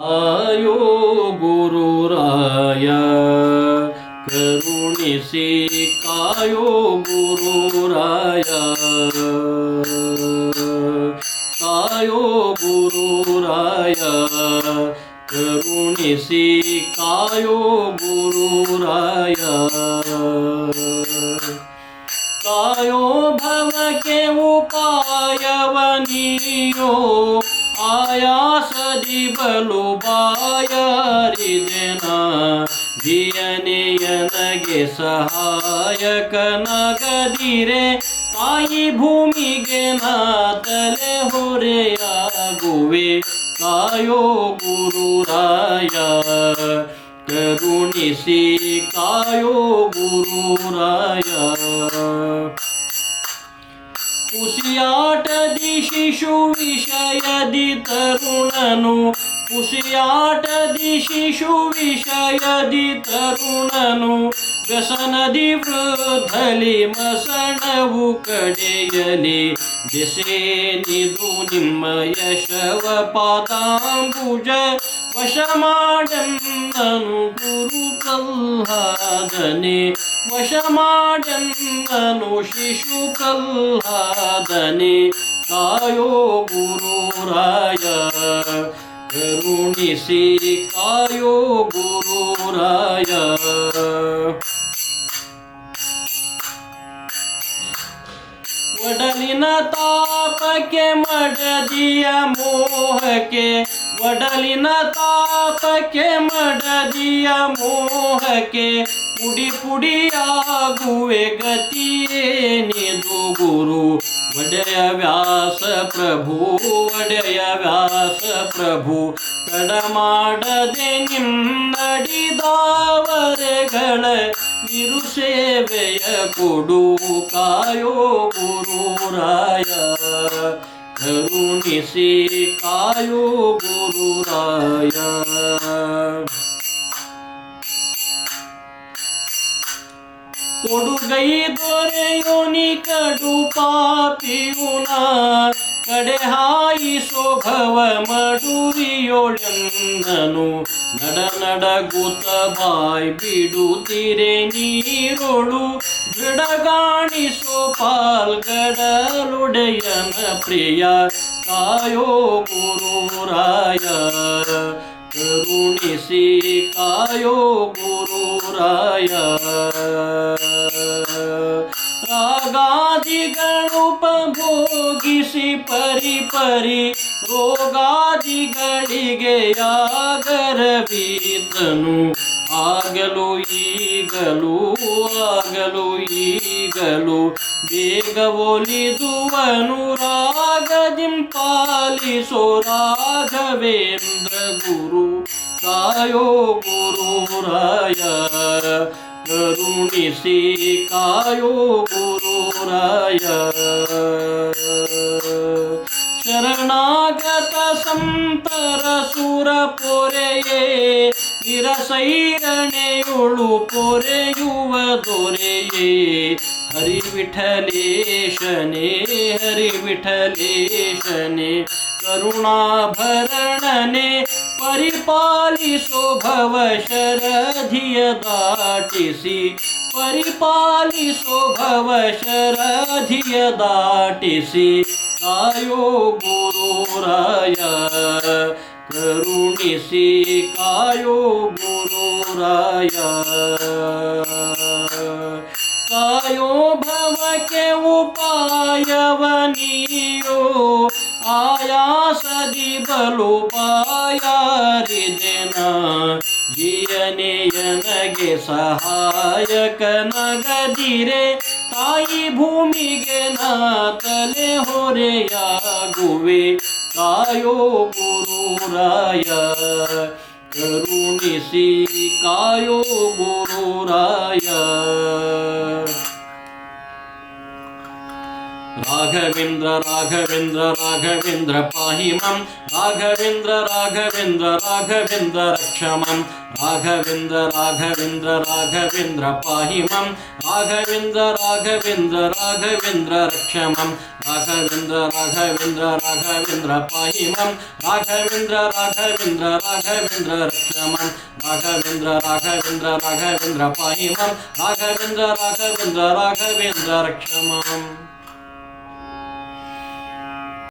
ಆಯೋ ಗುರುರಾಯ ಕರುಣಿಸಿ ಕಾಯೋ ಗುರುರಾಯ ಕಾಯೋ ಗುರುರಾಯ ಕರುಣಿಸಿ ಕಾಯೋ ಗುರುರಾಯ ಕಾಯೋ ಭವಕ್ಕೆ ಉಪಾಯವನಿಯೋ ಆಯಾಸದಿ ಬಲು ಬಾಯಾರಿದೆನ ಜಿಯನೆಯನಗೆ ಸಹಾಯಕನಾಗದಿರೆ ತಾಯಿ ಭೂಮಿಗೆ ನಾ ತಲೆ ಹೊರೆಯಾಗುವೆ ಕಾಯೋ ಗುರುರಾಯ ಕರುಣಿಸಿ ಕಾಯೋ ಗುರುರಾಯ ಕುಸಿಯಾಟದಿ ಶಿಶು ವಿಷಯದಿ ತರುಣನು ಕುಸಿಯಾಟದಿ ಶಿಶು ವಿಷಯದಿ ತರುಣನು ವ್ಯಸನದಿ ವೃದ್ಧಲಿ ಮಸಣವು ಕಡೆಯಲಿ ದೆಸೇನಿದು ನಿಮ್ಮ ಯಶವ ಪಾದಾಂಬುಜ ವಶ ಮಾಡನ್ನನು ಗುರು ಪ್ರಹ್ಲಾದನೆ ವಶ ಮಾಡನ್ನನು ಶಿಶು ಪ್ರಹ್ಲಾದನೆ ಕಾಯೋ ಗುರುರಾಯ ಕರುಣಿಸಿ ಕಾಯೋ ಗುರುರಾಯ ಒಡಲಿನ ತಾಪಕ್ಕೆ ಮಡದಿಯ ಮೋಹಕ್ಕೆ ಒಡಲಿನ ತಾಪಕ್ಕೆ ಮಡದಿಯ ಮೋಹಕ್ಕೆ ಪುಡಿ ಪುಡಿಯಾಗುವೆ ಗತಿಯೇನಿದು ಗುರು ಒಡೆಯ ವ್ಯಾಸ ಪ್ರಭು ಒಡೆಯ ವ್ಯಾಸ ಪ್ರಭು ತಡ ಮಾಡದೆ ನಿನ್ನಡಿದಾವರೆಗಳ ಇರು ಸೇವೆಯ ಕೊಡು ಕಾಯೋ ಗುರುರಾಯ ಕರುಣಿಸಿ ಕಾಯೋ ಗುರುರಾಯ ಕೊಡುಗೈ ದೊರೆಯೋನಿ ಕಡು ಪಾಪಿಯುನ ಕಡೆ ಹಾಯಿಸೋ ಭವ ಮಡುವಿಯೊಳಂದನು ನಡ ನಡಗುತ್ತ ಬಾಯ್ ಬಿಡುತ್ತಿರೆ ನೀರೊಳು ದೃಢಗಾಣಿಸೋ ಪಾಲ್ಗಡಲೊಡೆಯನ ಪ್ರಿಯ ಕಾಯೋ ಗುರುರಾಯ ಕರುಣಿಸಿ ಕಾಯೋ ಗುರುರಾಯ ರಾಗಾದಿಗಳು ಉಪಭೋಗಿಸಿ ಪರಿ ಪರಿ ರೋಗಾದಿಗಳಿಗೆ ಯಾಗರವೀತನು ಆಗಲು ಈಗಲೂ ಬೇಗ ಒಲಿದುವನು ರಾಗದಿಂಪಾಲಿಸೋ ರಾಘವೇಂದ್ರ ಗುರು ಕಾಯೋ ಗುರುರಾಯ ಕರುಣಿಸಿ ಕಾಯೋ ಗುರುರಾಯ ಶರಣಾಗತ ಸಂತರ ಸುರ ಪೊರೆಯೇ ನಿರಸೈರಣೆಯುಳು ಪೊರೆಯುವ ದೊರೆಯೇ ಹರಿವಿಠಲೇಶನೇ ಹರಿವಿಠಲೇಶನೇ ಕರುಣಾಭರಣನೆ ಪರಿಪಾಲಿಸೋ ಭವ ಶರಧಿಯ ದಾಟಿಸಿ ಪರಿಪಾಲಿಸೋ ಭವ ಶರಧಿಯ ದಾಟಿಸಿ ಕಾಯೋ ಗುರುರಾಯ ಕರುಣಿಸಿ ಕಾಯೋ ಗುರುರಾಯ ಕಾಯೋ ಭವಕ್ಕೆ ಉಪಾಯವನಿಯೋ ಆಯಾಸದಿ ಬಲು ಪಾಯಾರಿದೆನ ಜಿಯನೆಯನಗೆ ಸಹಾಯಕನಗದಿರೆ ತಾಯಿ ಭೂಮಿಗೆ ನಾ ತಲೆ ಹೊರೆಯಾಗುವೆ ಕಾಯೋ ಗುರುರಾಯ ಕರುಣಿಸಿ ಕಾಯೋ ಗುರುರಾಯ ರಾಘವೇಂದ್ರ ರಾಘವೇಂದ್ರ ರಾಘವೇಂದ್ರ ಪಾಹಿ ಮಾಂ ರಾಘವೇಂದ್ರ ರಾಘವೇಂದ್ರ ರಾಘವೇಂದ್ರ ರಕ್ಷ ಮಾಂ ರಾಘವೇಂದ್ರ ರಾಘವೇಂದ್ರ ರಾಘವೇಂದ್ರ ಪಾಹಿ ಮಾಂ ರಾಘವೇಂದ್ರ ರಾಘವೇಂದ್ರ ರಾಘವೇಂದ್ರ ರಕ್ಷ ಮಾಂ ರಾಘವೇಂದ್ರ ರಾಘವೇಂದ್ರ ರಾಘವೇಂದ್ರ ಪಾಹಿ ಮಾಂ ರಾಘವೇಂದ್ರ ರಾಘವೇಂದ್ರ ರಾಘವೇಂದ್ರ ರಕ್ಷ ಮಾಂ ರಾಘವೇಂದ್ರ ರಾಘವೇಂದ್ರ ರಾಘವೇಂದ್ರ ಪಾಹಿ ಮಾಂ ರಾಘವೇಂದ್ರ ರಾಘವೇಂದ್ರ ರಾಘವೇಂದ್ರ ರಕ್ಷ ಮಾಂ.